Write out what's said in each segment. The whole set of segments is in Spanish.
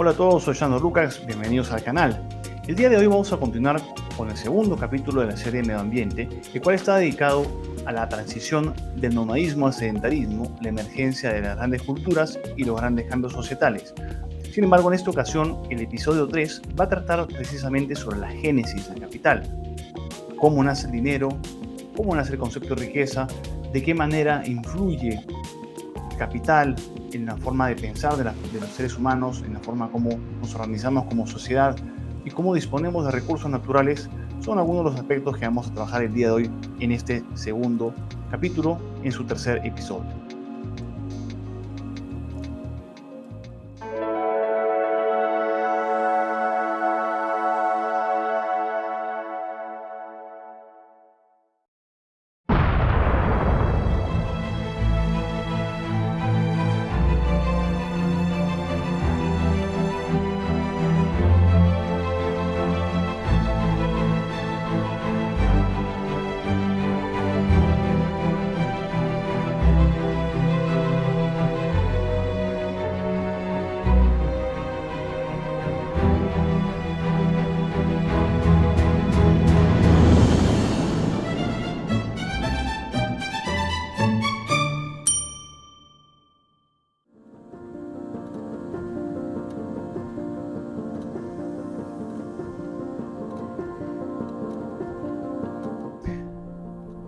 Hola a todos, soy Sandro Lucas, bienvenidos al canal. El día de hoy vamos a continuar con el segundo capítulo de la serie Medio Ambiente, el cual está dedicado a la transición del nomadismo al sedentarismo, la emergencia de las grandes culturas y los grandes cambios societales. Sin embargo, en esta ocasión, el episodio 3 va a tratar precisamente sobre la génesis del capital. Cómo nace el dinero, cómo nace el concepto de riqueza, de qué manera influye el capital en la forma de pensar de los seres humanos, en la forma como nos organizamos como sociedad y cómo disponemos de recursos naturales, son algunos de los aspectos que vamos a trabajar el día de hoy en este segundo capítulo, en su tercer episodio.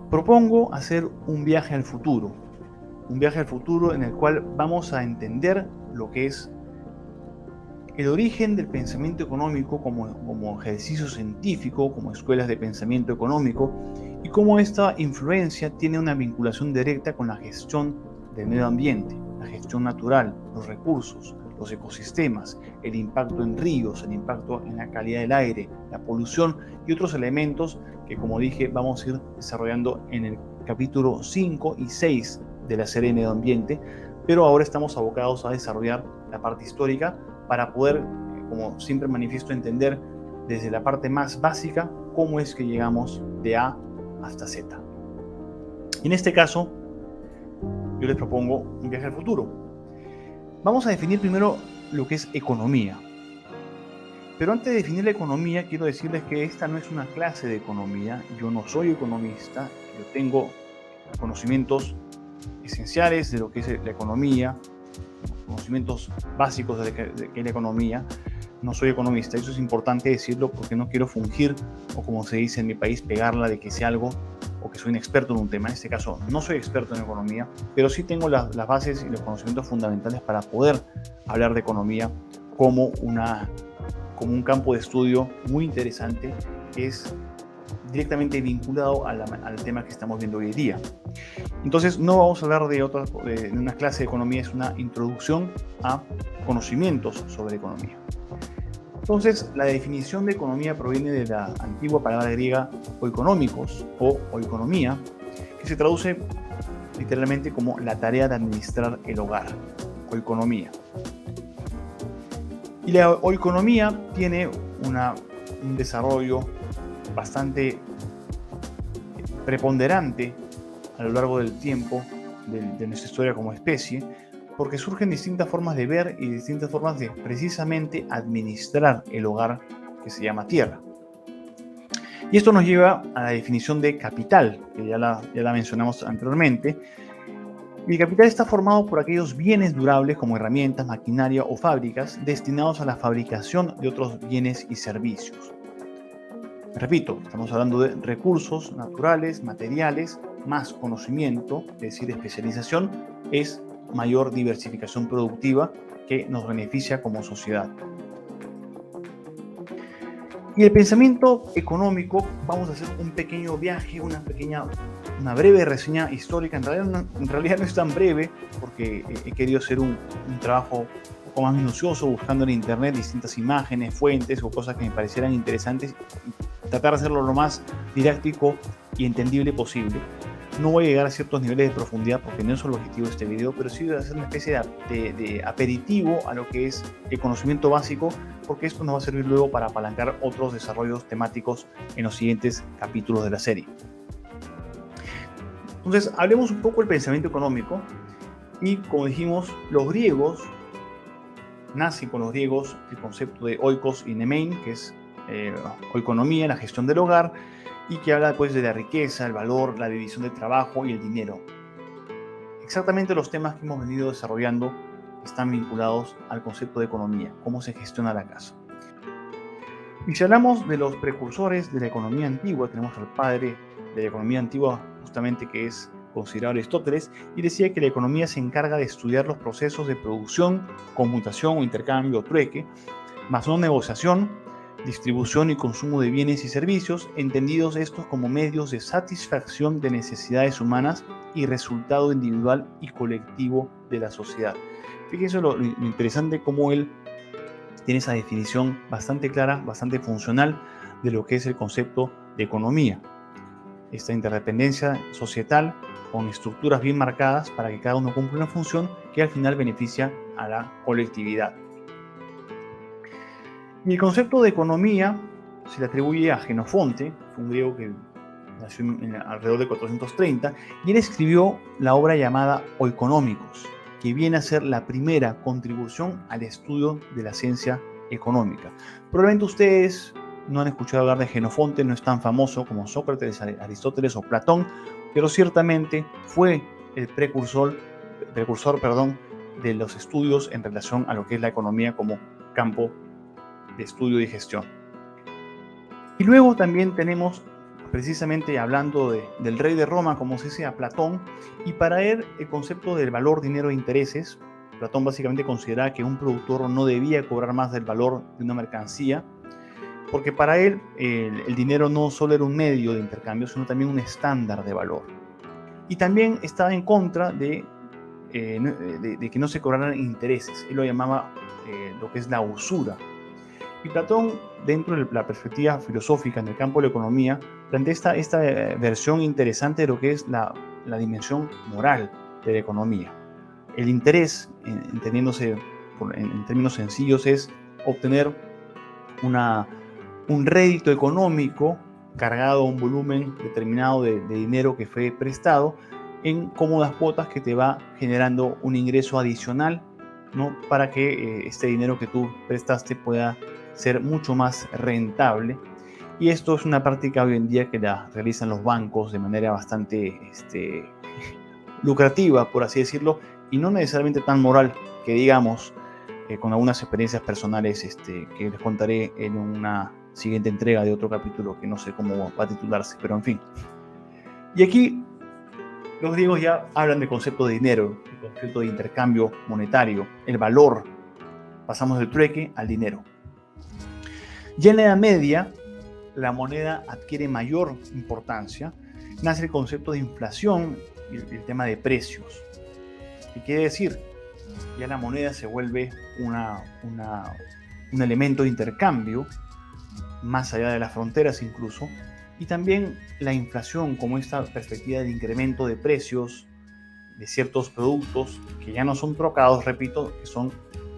Propongo hacer un viaje al futuro en el cual vamos a entender lo que es el origen del pensamiento económico como ejercicio científico, como escuelas de pensamiento económico, y cómo esta influencia tiene una vinculación directa con la gestión del medio ambiente, la gestión natural, los recursos, los ecosistemas, el impacto en ríos, el impacto en la calidad del aire, la polución y otros elementos que, como dije, vamos a ir desarrollando en el capítulo 5 y 6 de la serie Medio Ambiente, pero ahora estamos abocados a desarrollar la parte histórica para poder, como siempre manifiesto, entender desde la parte más básica cómo es que llegamos de A hasta Z. En este caso, yo les propongo un viaje al futuro. Vamos a definir primero lo que es economía. Pero antes de definir la economía, quiero decirles que esta no es una clase de economía. Yo no soy economista, yo tengo conocimientos esenciales de lo que es la economía, conocimientos básicos de que es la economía. No soy economista, eso es importante decirlo porque no quiero fungir, o como se dice en mi país, pegarla de que sé algo o que soy un experto en un tema. En este caso no soy experto en economía, pero sí tengo las bases y los conocimientos fundamentales para poder hablar de economía como un campo de estudio muy interesante que es directamente vinculado al tema que estamos viendo hoy día. Entonces no vamos a hablar de una clase de economía, es una introducción a conocimientos sobre economía. Entonces, la definición de economía proviene de la antigua palabra griega oikonomikos o oikonomía, que se traduce literalmente como la tarea de administrar el hogar, oikonomía. Y la oikonomía tiene un desarrollo bastante preponderante a lo largo del tiempo de nuestra historia como especie, porque surgen distintas formas de ver y distintas formas de precisamente administrar el hogar que se llama tierra. Y esto nos lleva a la definición de capital, que ya la mencionamos anteriormente. Y el capital está formado por aquellos bienes durables como herramientas, maquinaria o fábricas destinados a la fabricación de otros bienes y servicios. Repito, estamos hablando de recursos naturales, materiales, más conocimiento, es decir, especialización, es mayor diversificación productiva que nos beneficia como sociedad. Y el pensamiento económico, vamos a hacer un pequeño viaje, una breve reseña histórica. En realidad no es tan breve, porque he querido hacer un trabajo un poco más minucioso, buscando en internet distintas imágenes, fuentes o cosas que me parecieran interesantes, y tratar de hacerlo lo más didáctico y entendible posible. No voy a llegar a ciertos niveles de profundidad porque no es el objetivo de este video, pero sí voy a hacer una especie de aperitivo a lo que es el conocimiento básico, porque esto nos va a servir luego para apalancar otros desarrollos temáticos en los siguientes capítulos de la serie. Entonces, hablemos un poco del pensamiento económico y, como dijimos, los griegos nace con los griegos el concepto de oikos y nemein, que es oikonomía, la gestión del hogar, y que habla pues de la riqueza, el valor, la división del trabajo y el dinero. Exactamente los temas que hemos venido desarrollando están vinculados al concepto de economía, cómo se gestiona la casa. Y si hablamos de los precursores de la economía antigua, tenemos al padre de la economía antigua, justamente, que es considerado Aristóteles, y decía que la economía se encarga de estudiar los procesos de producción, conmutación o intercambio o trueque, más no negociación, distribución y consumo de bienes y servicios, entendidos estos como medios de satisfacción de necesidades humanas y resultado individual y colectivo de la sociedad. Fíjense lo interesante cómo él tiene esa definición bastante clara, bastante funcional de lo que es el concepto de economía. Esta interdependencia societal con estructuras bien marcadas para que cada uno cumpla una función que al final beneficia a la colectividad. Y el concepto de economía se le atribuye a Jenofonte, fue un griego que nació alrededor de 430, y él escribió la obra llamada Oikonomicos, que viene a ser la primera contribución al estudio de la ciencia económica. Probablemente ustedes no han escuchado hablar de Jenofonte, no es tan famoso como Sócrates, Aristóteles o Platón, pero ciertamente fue el precursor de los estudios en relación a lo que es la economía como campo de estudio y gestión. Y luego también tenemos, precisamente hablando del rey de Roma, como se dice, a Platón, y para él el concepto del valor, dinero e intereses. Platón básicamente consideraba que un productor no debía cobrar más del valor de una mercancía, porque para él el dinero no solo era un medio de intercambio, sino también un estándar de valor. Y también estaba en contra de que no se cobraran intereses. Él lo llamaba lo que es la usura. Y Platón, dentro de la perspectiva filosófica en el campo de la economía, plantea esta versión interesante de lo que es la dimensión moral de la economía. El interés, entendiéndose en términos sencillos, es obtener un rédito económico cargado a un volumen determinado de dinero que fue prestado en cómodas cuotas que te va generando un ingreso adicional, ¿no? Para que este dinero que tú prestaste pueda ser mucho más rentable. Y esto es una práctica hoy en día que la realizan los bancos de manera bastante lucrativa, por así decirlo, y no necesariamente tan moral, que digamos, con algunas experiencias personales que les contaré en una siguiente entrega de otro capítulo que no sé cómo va a titularse, pero en fin. Y aquí los griegos ya hablan del concepto de dinero, el concepto de intercambio monetario, el valor. Pasamos del trueque al dinero. Ya en la Edad Media, la moneda adquiere mayor importancia. Nace el concepto de inflación y el tema de precios. ¿Qué quiere decir? Ya la moneda se vuelve un elemento de intercambio, más allá de las fronteras incluso, y también la inflación como esta perspectiva de incremento de precios de ciertos productos que ya no son trocados, repito, que son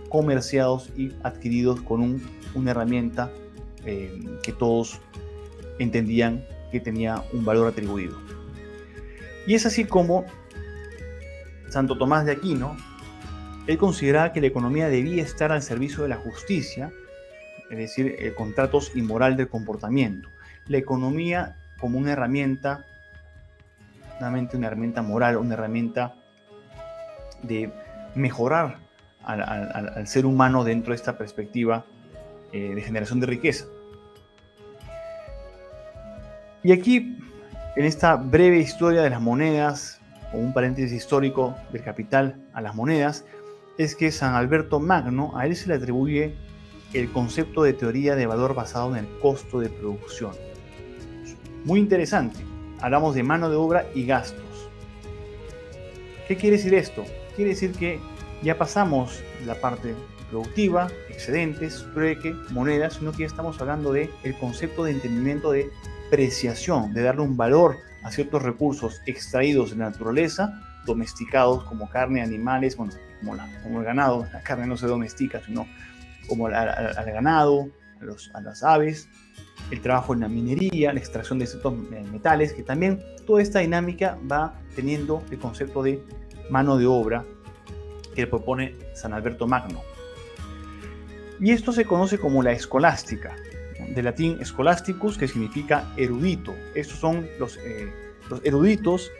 comerciados y adquiridos con una herramienta que todos entendían que tenía un valor atribuido. Y es así como Santo Tomás de Aquino, él consideraba que la economía debía estar al servicio de la justicia, es decir, contratos y moral del comportamiento. La economía como una herramienta, nuevamente una herramienta moral, una herramienta de mejorar al ser humano dentro de esta perspectiva de generación de riqueza. Y aquí, en esta breve historia de las monedas, o un paréntesis histórico del capital a las monedas, es que San Alberto Magno, a él se le atribuye el concepto de teoría de valor basado en el costo de producción. Muy interesante. Hablamos de mano de obra y gastos. ¿Qué quiere decir esto? Quiere decir que ya pasamos la parte productiva, excedentes, trueque, monedas, sino que ya estamos hablando del concepto de entendimiento de preciación, de darle un valor a ciertos recursos extraídos de la naturaleza, domesticados como carne, animales, bueno, como el ganado. La carne no se domestica, sino como al ganado, a las aves, el trabajo en la minería, la extracción de ciertos metales, que también toda esta dinámica va teniendo el concepto de mano de obra que propone San Alberto Magno. Y esto se conoce como la escolástica, del latín scholasticus, que significa erudito. Estos son los eruditos.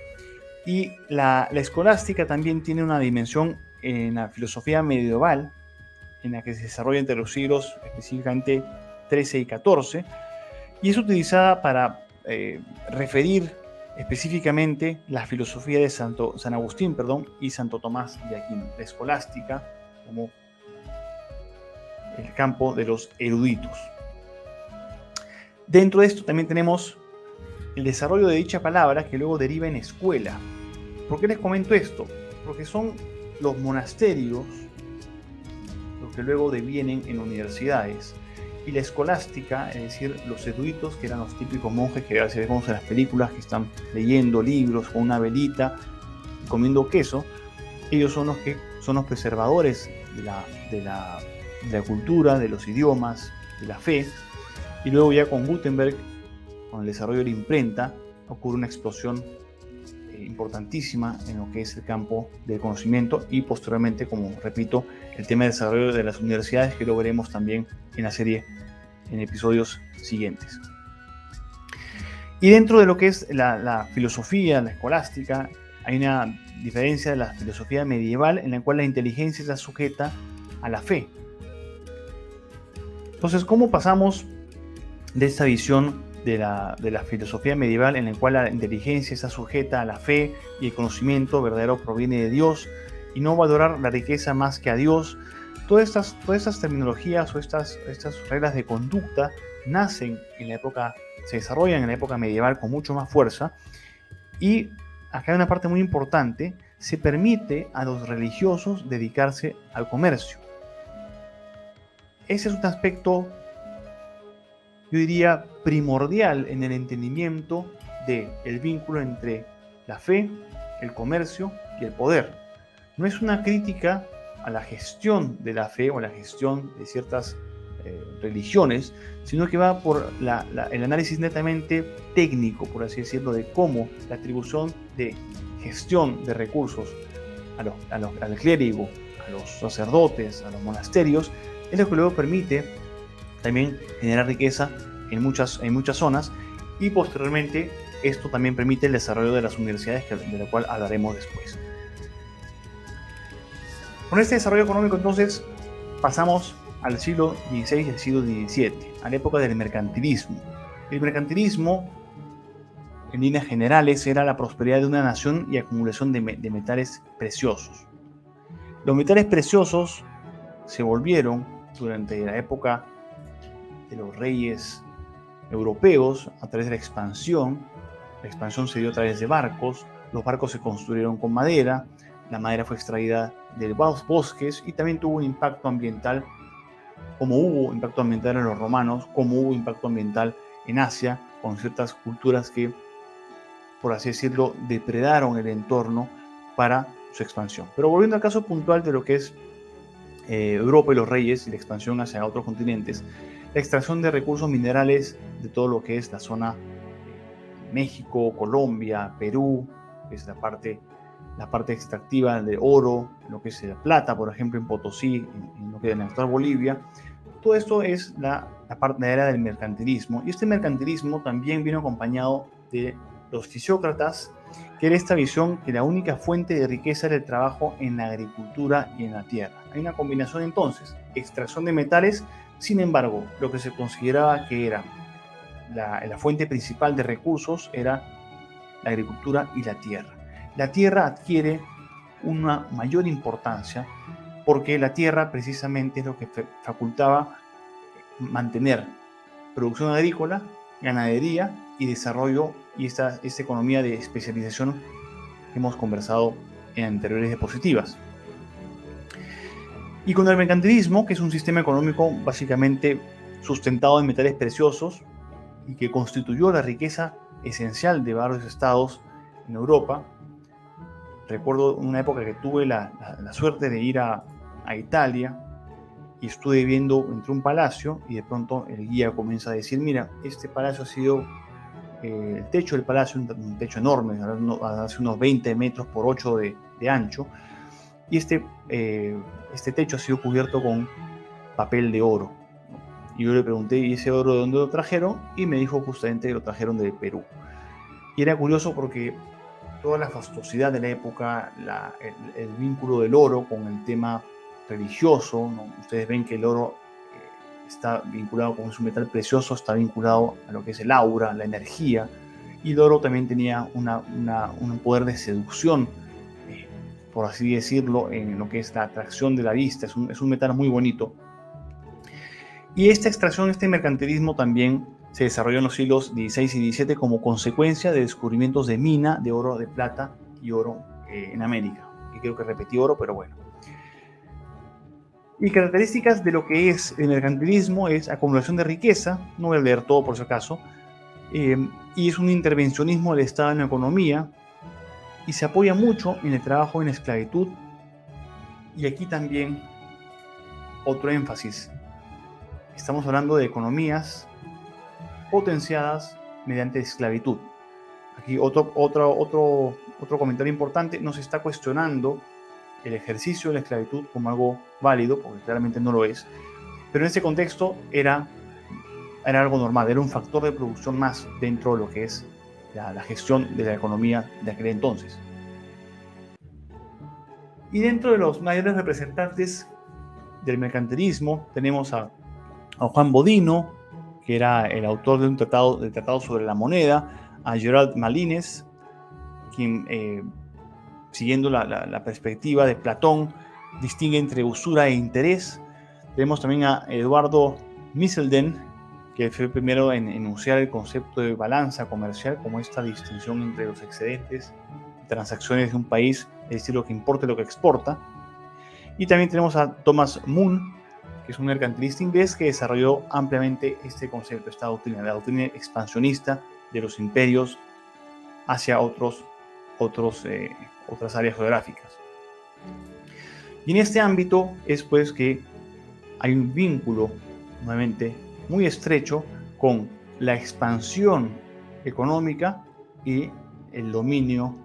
Y la escolástica también tiene una dimensión en la filosofía medieval, en la que se desarrolla entre los siglos específicamente XIII y XIV, y es utilizada para referir específicamente la filosofía de San Agustín, y Santo Tomás de Aquino, la escolástica como el campo de los eruditos. Dentro de esto también tenemos el desarrollo de dicha palabra, que luego deriva en escuela. ¿Por qué les comento esto? Porque son los monasterios los que luego devienen en universidades, y la escolástica, es decir, los eruditos, que eran los típicos monjes que a veces vemos en las películas, que están leyendo libros con una velita y comiendo queso. Ellos son los preservadores de la cultura, de los idiomas, de la fe. Y luego ya con Gutenberg, con el desarrollo de la imprenta, ocurre una explosión importantísima en lo que es el campo del conocimiento, y posteriormente, como repito, el tema de desarrollo de las universidades, que lo veremos también en la serie en episodios siguientes. Y dentro de lo que es la filosofía, la escolástica, hay una diferencia de la filosofía medieval, en la cual la inteligencia está sujeta a la fe. Entonces, ¿cómo pasamos de esta visión de la filosofía medieval, en la cual la inteligencia está sujeta a la fe y el conocimiento verdadero proviene de Dios, y no valorar la riqueza más que a Dios? Todas estas terminologías o estas reglas de conducta nacen en la época, se desarrollan en la época medieval con mucho más fuerza. Y acá hay una parte muy importante: se permite a los religiosos dedicarse al comercio. Ese es un aspecto, yo diría, primordial en el entendimiento del vínculo entre la fe, el comercio y el poder. No es una crítica a la gestión de la fe o a la gestión de ciertas religiones, sino que va por el análisis netamente técnico, por así decirlo, de cómo la atribución de gestión de recursos al clérigo, a los sacerdotes, a los monasterios, es lo que luego permite también generar riqueza en muchas zonas, y posteriormente esto también permite el desarrollo de las universidades, de lo cual hablaremos después. Con este desarrollo económico, entonces, pasamos al siglo XVI y al siglo XVII, a la época del mercantilismo. El mercantilismo, en líneas generales, era la prosperidad de una nación y acumulación de metales preciosos. Los metales preciosos se volvieron, durante la época de los reyes europeos, a través de la expansión. La expansión se dio a través de barcos. Los barcos se construyeron con madera. La madera fue extraída de los bosques, y también tuvo un impacto ambiental, como hubo impacto ambiental en los romanos, como hubo impacto ambiental en Asia, con ciertas culturas que, por así decirlo, depredaron el entorno para su expansión. Pero volviendo al caso puntual de lo que es Europa y los reyes y la expansión hacia otros continentes, la extracción de recursos minerales de todo lo que es la zona México, Colombia, Perú, que es la parte extractiva de oro, lo que es la plata, por ejemplo, en Potosí, en lo que es en la actual Bolivia. Todo esto es la era del mercantilismo, y este mercantilismo también vino acompañado de los fisiócratas, que era esta visión que la única fuente de riqueza era el trabajo en la agricultura y en la tierra. Hay una combinación entonces, extracción de metales. Sin embargo, lo que se consideraba que era la fuente principal de recursos era la agricultura y la tierra. La tierra adquiere una mayor importancia porque la tierra precisamente es lo que facultaba mantener producción agrícola, ganadería y desarrollo, y esta economía de especialización que hemos conversado en anteriores diapositivas. Y con el mercantilismo, que es un sistema económico básicamente sustentado en metales preciosos y que constituyó la riqueza esencial de varios estados en Europa. Recuerdo una época que tuve la suerte de ir a Italia, y estuve viendo entre un palacio, y de pronto el guía comienza a decir: mira, este palacio ha sido, el techo del palacio, un techo enorme, hace unos 20 metros por 8 de ancho, y este techo ha sido cubierto con papel de oro. Y yo le pregunté, ¿y ese oro de dónde lo trajeron? Y me dijo justamente que lo trajeron del Perú. Y era curioso porque toda la fastuosidad de la época, el vínculo del oro con el tema religioso, ¿no? Ustedes ven que el oro está vinculado, como es un metal precioso, está vinculado a lo que es el aura, la energía, y el oro también tenía un poder de seducción, por así decirlo, en lo que es la atracción de la vista. Es un metal muy bonito. Y esta extracción, este mercantilismo también se desarrolló en los siglos XVI y XVII como consecuencia de descubrimientos de mina de oro, de plata y oro en América. Y creo que repetí oro, pero bueno. Y características de lo que es el mercantilismo es acumulación de riqueza, no voy a leer todo por si acaso, y es un intervencionismo del Estado en la economía, y se apoya mucho en el trabajo en esclavitud. Y aquí también otro énfasis. Estamos hablando de economías potenciadas mediante esclavitud. Aquí otro comentario importante: no se está cuestionando el ejercicio de la esclavitud como algo válido, porque claramente no lo es, pero en ese contexto era algo normal, era un factor de producción más dentro de lo que es la gestión de la economía de aquel entonces. Y dentro de los mayores representantes del mercantilismo tenemos a Juan Bodino, que era el autor de un tratado sobre la moneda, a Gerald Malines, quien, siguiendo la perspectiva de Platón, distingue entre usura e interés. Tenemos también a Eduardo Misselden, que fue el primero en enunciar el concepto de balanza comercial como esta distinción entre los excedentes y transacciones de un país, es decir, lo que importa y lo que exporta. Y también tenemos a Thomas Moon, que es un mercantilista inglés que desarrolló ampliamente este concepto, esta doctrina, la doctrina expansionista de los imperios hacia otras áreas geográficas. Y en este ámbito es pues que hay un vínculo nuevamente muy estrecho con la expansión económica y el dominio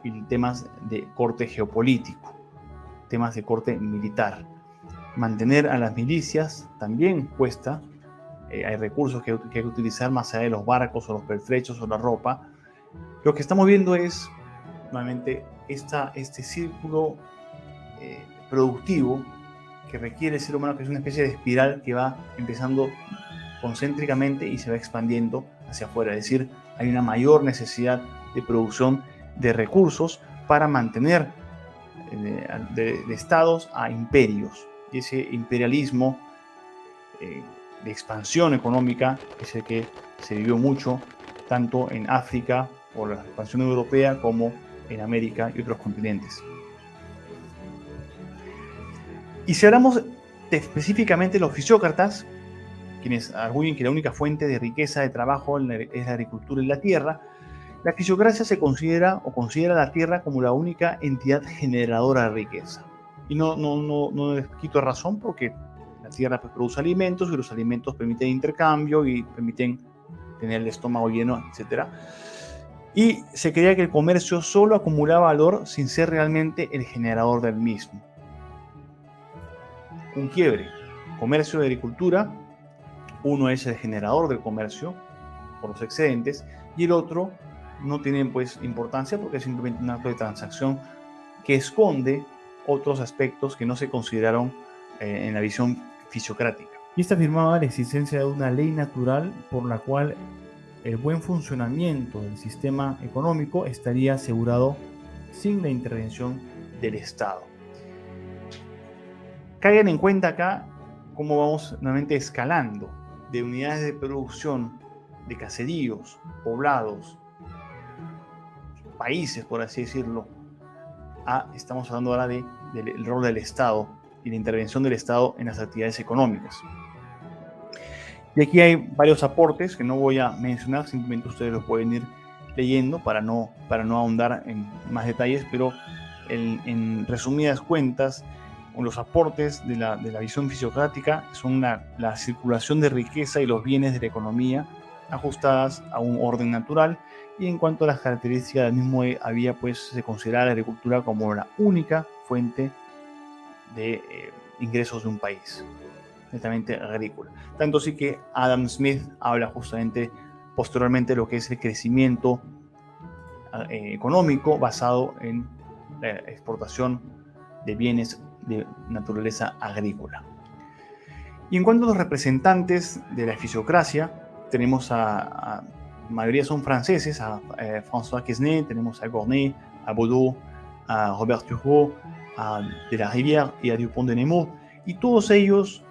y temas de corte geopolítico, temas de corte militar. Mantener a las milicias también cuesta. Hay recursos que hay que utilizar más allá de los barcos o los pertrechos o la ropa. Lo que estamos viendo es nuevamente este círculo productivo que requiere el ser humano, que es una especie de espiral que va empezando concéntricamente y se va expandiendo hacia afuera. Es decir, hay una mayor necesidad de producción de recursos para mantener de estados a imperios. Y ese imperialismo de expansión económica es el que se vivió mucho tanto en África por la expansión europea como en América y otros continentes. Y si hablamos específicamente de los fisiócratas, quienes arguyen que la única fuente de riqueza de trabajo es la agricultura y la tierra, la fisiocracia considera la tierra como la única entidad generadora de riqueza. Y no les quito razón, porque la tierra produce alimentos y los alimentos permiten intercambio y permiten tener el estómago lleno, etc. Y se creía que el comercio solo acumulaba valor sin ser realmente el generador del mismo. Un quiebre: comercio y agricultura. Uno es el generador del comercio por los excedentes y el otro no tiene pues importancia porque es simplemente un acto de transacción que esconde otros aspectos que no se consideraron en la visión fisiocrática. Y esta afirmaba la existencia de una ley natural por la cual el buen funcionamiento del sistema económico estaría asegurado sin la intervención del Estado. Caigan en cuenta acá cómo vamos nuevamente escalando de unidades de producción, de caseríos, poblados, países, por así decirlo, estamos hablando ahora del rol del Estado y la intervención del Estado en las actividades económicas. Y aquí hay varios aportes que no voy a mencionar, simplemente ustedes los pueden ir leyendo para no ahondar en más detalles, pero en resumidas cuentas, los aportes de la visión fisiocrática son la circulación de riqueza y los bienes de la economía ajustadas a un orden natural, y en cuanto a las características del mismo se consideraba la agricultura como la única fuente de ingresos de un país. netamente agrícola. Tanto así que Adam Smith habla justamente posteriormente de lo que es el crecimiento económico basado en la exportación de bienes de naturaleza agrícola. Y en cuanto a los representantes de la fisiocracia, tenemos la mayoría son franceses, a François Quesnay, tenemos a Gournay, a Baudot, a Robert Turgot, a de la Rivière y a Dupont de Nemours, y todos ellos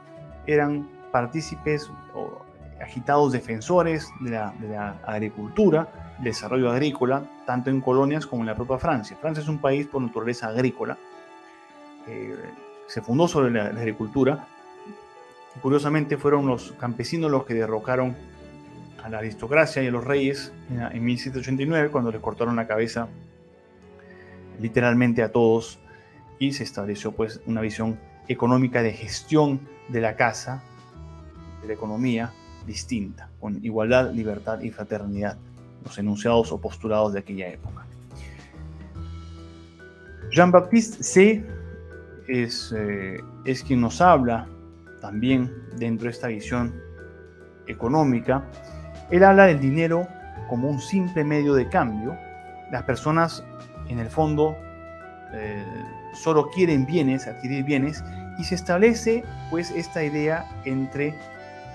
eran partícipes o agitados defensores de la agricultura, del desarrollo agrícola, tanto en colonias como en la propia Francia. Francia es un país por naturaleza agrícola, se fundó sobre la agricultura, y curiosamente fueron los campesinos los que derrocaron a la aristocracia y a los reyes en 1789, cuando les cortaron la cabeza literalmente a todos, y se estableció pues una visión económica de gestión de la casa, de la economía distinta, con igualdad, libertad y fraternidad, los enunciados o postulados de aquella época. Jean-Baptiste Say es quien nos habla también dentro de esta visión económica. Él habla del dinero como un simple medio de cambio. Las personas, en el fondo, solo quieren bienes, adquirir bienes, y se establece pues esta idea entre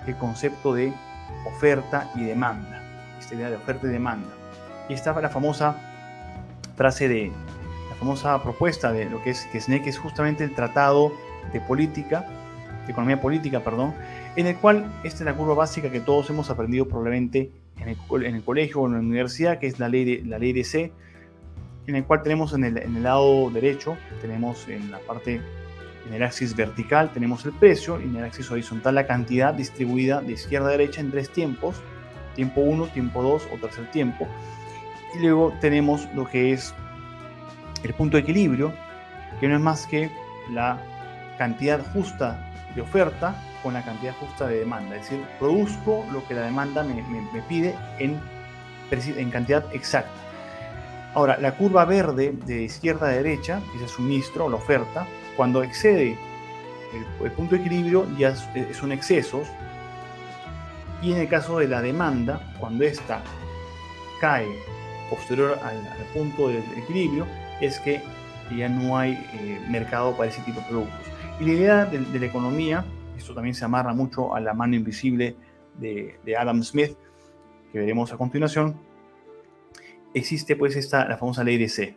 el concepto de oferta y demanda, esta idea de oferta y demanda. Y está la famosa frase de la famosa propuesta de lo que es Quesnay, que es justamente el tratado de economía política, en el cual esta es la curva básica que todos hemos aprendido probablemente en el colegio o en la universidad, que es la ley de C, en el cual tenemos en el lado derecho, tenemos en el axis vertical tenemos el precio, y en el axis horizontal la cantidad distribuida de izquierda a derecha en 3 tiempos, tiempo 1, tiempo 2 o tercer tiempo, y luego tenemos lo que es el punto de equilibrio, que no es más que la cantidad justa de oferta con la cantidad justa de demanda, es decir, produzco lo que la demanda me pide en cantidad exacta. Ahora, la curva verde de izquierda a derecha, que es el suministro o la oferta, cuando excede el punto de equilibrio ya son excesos, y en el caso de la demanda, cuando esta cae posterior al punto de equilibrio, es que ya no hay mercado para ese tipo de productos. Y la idea de la economía, esto también se amarra mucho a la mano invisible de Adam Smith, que veremos a continuación, existe pues la famosa ley de C.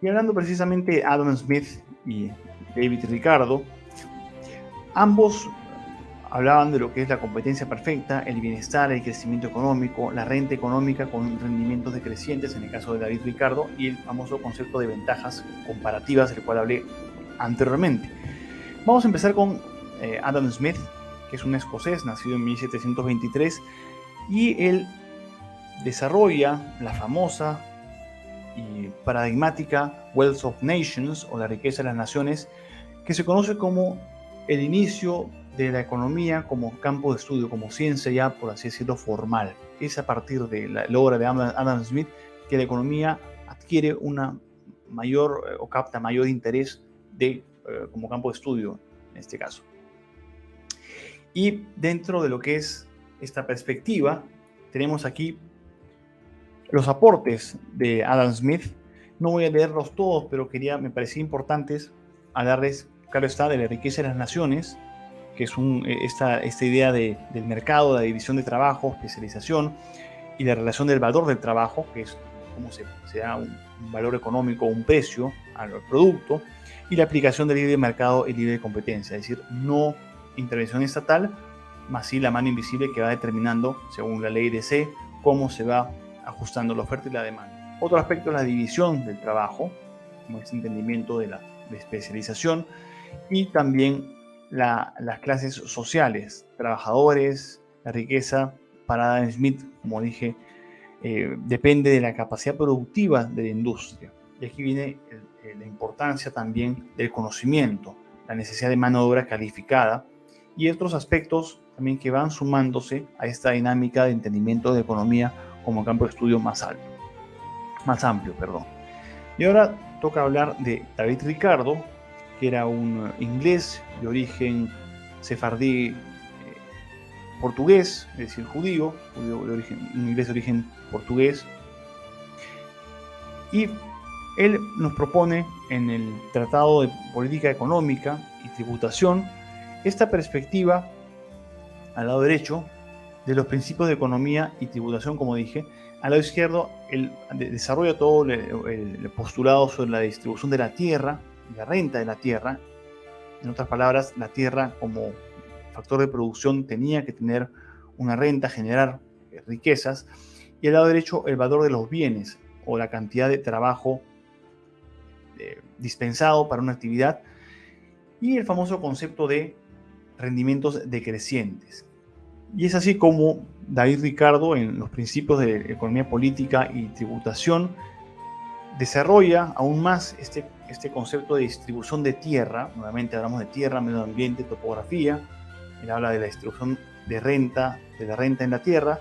Y hablando precisamente de Adam Smith y David Ricardo, ambos hablaban de lo que es la competencia perfecta, el bienestar, el crecimiento económico, la renta económica con rendimientos decrecientes en el caso de David Ricardo, y el famoso concepto de ventajas comparativas del cual hablé anteriormente. Vamos a empezar con Adam Smith, que es un escocés nacido en 1723, y él desarrolla la famosa y paradigmática Wealth of Nations, o la riqueza de las naciones, que se conoce como el inicio de la economía como campo de estudio, como ciencia ya, por así decirlo, formal. Es a partir de la obra de Adam Smith que la economía adquiere una mayor o capta mayor interés como campo de estudio en este caso. Y dentro de lo que es esta perspectiva, tenemos aquí los aportes de Adam Smith. No voy a leerlos todos, pero me parecía importantes hablarles, claro está, de la riqueza de las naciones, que es esta idea del mercado, la división de trabajo, especialización, y la relación del valor del trabajo, que es cómo se da un valor económico, un precio al producto, y la aplicación del libre mercado y libre competencia, es decir, no intervención estatal, más sí la mano invisible que va determinando, según la ley de C, cómo se va ajustando la oferta y la demanda. Otro aspecto es la división del trabajo, como este entendimiento de la especialización, y también las clases sociales, trabajadores, la riqueza. Para Adam Smith, como dije, depende de la capacidad productiva de la industria. Y aquí viene la importancia también del conocimiento, la necesidad de mano de obra calificada y otros aspectos también que van sumándose a esta dinámica de entendimiento de economía como campo de estudio más amplio. Y ahora toca hablar de David Ricardo, que era un inglés de origen sefardí portugués, es decir, judío de origen, un inglés de origen portugués. Y él nos propone en el Tratado de Política Económica y Tributación esta perspectiva al lado derecho de los principios de economía y tributación, como dije. Al lado izquierdo, él desarrolla todo el postulado sobre la distribución de la tierra y la renta de la tierra. En otras palabras, la tierra como factor de producción tenía que tener una renta, generar riquezas. Y al lado derecho, el valor de los bienes o la cantidad de trabajo dispensado para una actividad. Y el famoso concepto de rendimientos decrecientes. Y es así como David Ricardo, en los principios de economía política y tributación, desarrolla aún más este concepto de distribución de tierra. Nuevamente hablamos de tierra, medio ambiente, topografía. Él habla de la distribución de la renta en la tierra.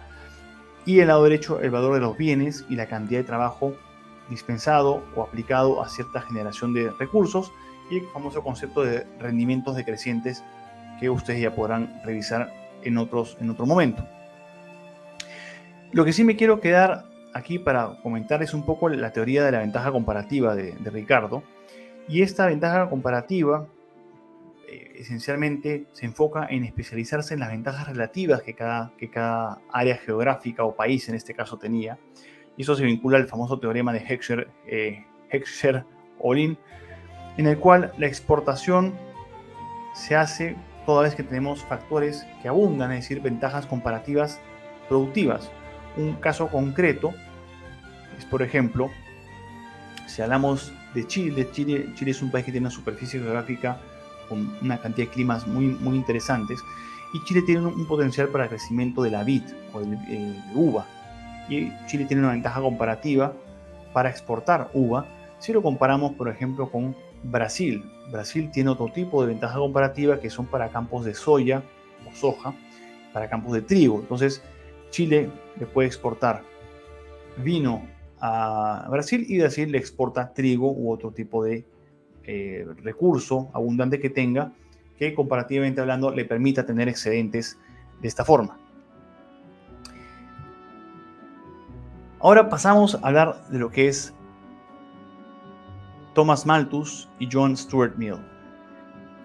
Y el lado derecho, el valor de los bienes y la cantidad de trabajo dispensado o aplicado a cierta generación de recursos. Y el famoso concepto de rendimientos decrecientes, que ustedes ya podrán revisar en otro momento. Lo que sí me quiero quedar aquí para comentar es un poco la teoría de la ventaja comparativa de Ricardo. Y esta ventaja comparativa esencialmente se enfoca en especializarse en las ventajas relativas que cada área geográfica o país en este caso tenía. Y eso se vincula al famoso teorema de Heckscher-Ohlin, en el cual la exportación se hace toda vez que tenemos factores que abundan, es decir, ventajas comparativas productivas. Un caso concreto es, por ejemplo, si hablamos de Chile, Chile es un país que tiene una superficie geográfica con una cantidad de climas muy interesantes, y Chile tiene un potencial para el crecimiento de la vid o de uva, y Chile tiene una ventaja comparativa para exportar uva si lo comparamos, por ejemplo, con Brasil. Brasil tiene otro tipo de ventaja comparativa que son para campos de soya o soja, para campos de trigo. Entonces, Chile le puede exportar vino a Brasil y Brasil le exporta trigo u otro tipo de recurso abundante que tenga, que comparativamente hablando le permita tener excedentes de esta forma. Ahora pasamos a hablar de lo que es Thomas Malthus y John Stuart Mill.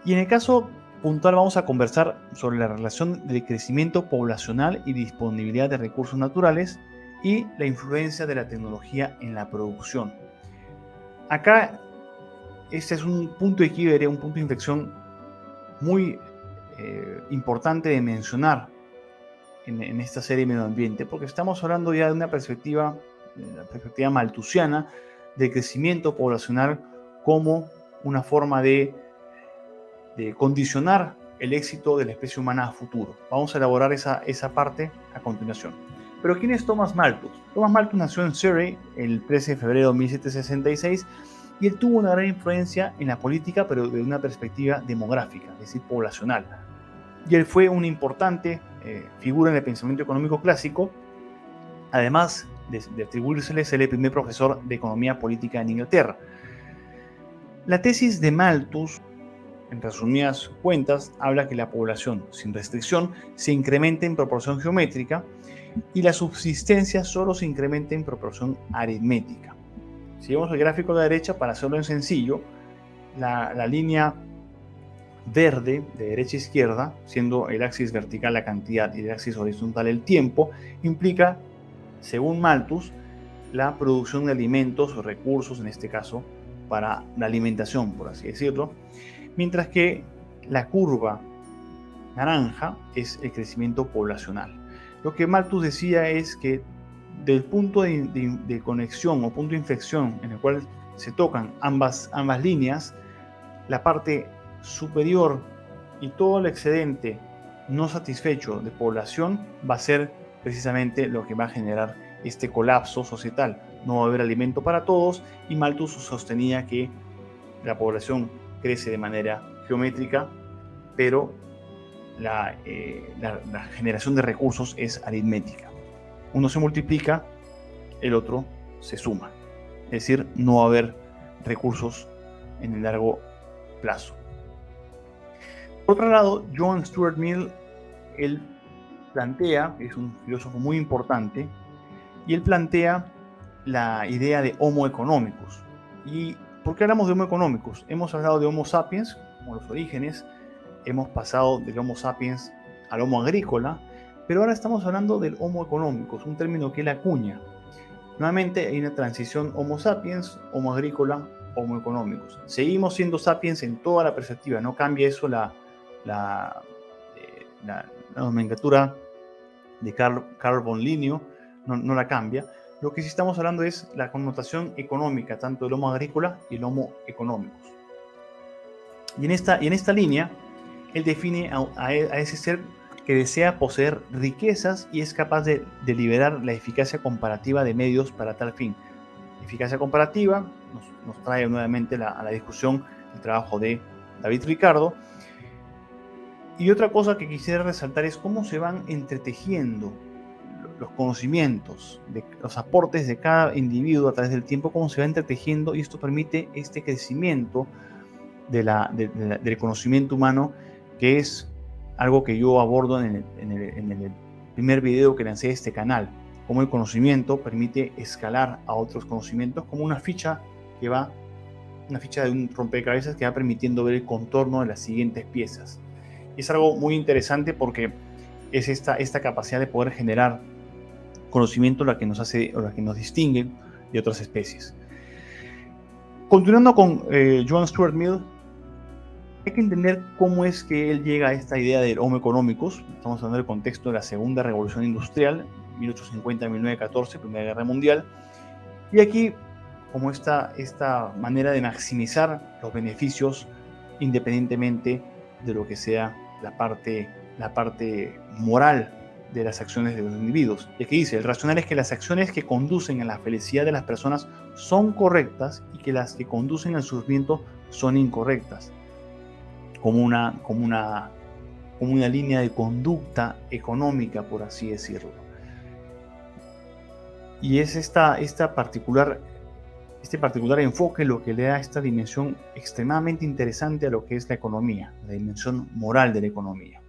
Y en el caso puntual vamos a conversar sobre la relación del crecimiento poblacional y disponibilidad de recursos naturales y la influencia de la tecnología en la producción. Acá este es un punto de quiebre, un punto de inflexión muy importante de mencionar en esta serie de medio ambiente, porque estamos hablando ya de una perspectiva malthusiana de crecimiento poblacional como una forma de condicionar el éxito de la especie humana a futuro. Vamos a elaborar esa parte a continuación. Pero ¿quién es Thomas Malthus? Thomas Malthus nació en Surrey el 13 de febrero de 1766 y él tuvo una gran influencia en la política, pero de una perspectiva demográfica, es decir, poblacional. Y él fue una importante figura en el pensamiento económico clásico, además de atribuírsele ser el primer profesor de economía política en Inglaterra. La tesis de Malthus, en resumidas cuentas, habla que la población sin restricción se incrementa en proporción geométrica y la subsistencia solo se incrementa en proporción aritmética. Si vemos el gráfico de la derecha, para hacerlo en sencillo, la línea verde de derecha a izquierda, siendo el axis vertical la cantidad y el axis horizontal el tiempo, implica, según Malthus, la producción de alimentos o recursos, en este caso, para la alimentación, por así decirlo, mientras que la curva naranja es el crecimiento poblacional. Lo que Malthus decía es que del punto de conexión o punto de inflexión en el cual se tocan ambas líneas, la parte superior y todo el excedente no satisfecho de población va a ser precisamente lo que va a generar este colapso societal. No va a haber alimento para todos, y Malthus sostenía que la población crece de manera geométrica, pero la generación de recursos es aritmética. Uno se multiplica, el otro se suma. Es decir, no va a haber recursos en el largo plazo. Por otro lado, John Stuart Mill, él plantea, es un filósofo muy importante, y él plantea la idea de Homo economicus. ¿Y por qué hablamos de Homo economicus? Hemos hablado de Homo sapiens, como los orígenes, hemos pasado del Homo sapiens al Homo agrícola, pero ahora estamos hablando del Homo economicus, un término que él acuña. Nuevamente hay una transición Homo sapiens, Homo agrícola, Homo economicus. Seguimos siendo sapiens en toda la perspectiva, no cambia eso la, la nomenclatura de Carl von Linneo, no la cambia. Lo que sí estamos hablando es la connotación económica, tanto del Homo agrícola y el Homo economicus. Y en esta línea, él define a ese ser que desea poseer riquezas y es capaz de liberar la eficacia comparativa de medios para tal fin. Eficacia comparativa nos trae nuevamente a la discusión el trabajo de David Ricardo. Y otra cosa que quisiera resaltar es cómo se van entretejiendo los conocimientos, los aportes de cada individuo a través del tiempo, cómo se va entretejiendo, y esto permite este crecimiento del conocimiento humano, que es algo que yo abordo en el primer video que lancé de este canal, cómo el conocimiento permite escalar a otros conocimientos, como una ficha de un rompecabezas que va permitiendo ver el contorno de las siguientes piezas. Y es algo muy interesante porque es esta capacidad de poder generar conocimiento la que nos hace o la que nos distingue de otras especies. Continuando con John Stuart Mill, hay que entender cómo es que él llega a esta idea del Homo economicus. Estamos hablando del contexto de la Segunda Revolución Industrial, 1850-1914, Primera Guerra Mundial. Y aquí, como esta manera de maximizar los beneficios independientemente de lo que sea la parte moral de las acciones de los individuos. Y aquí dice, el racional es que las acciones que conducen a la felicidad de las personas son correctas y que las que conducen al sufrimiento son incorrectas, como una línea de conducta económica, por así decirlo. Y es este particular enfoque lo que le da esta dimensión extremadamente interesante a lo que es la economía, la dimensión moral de la economía.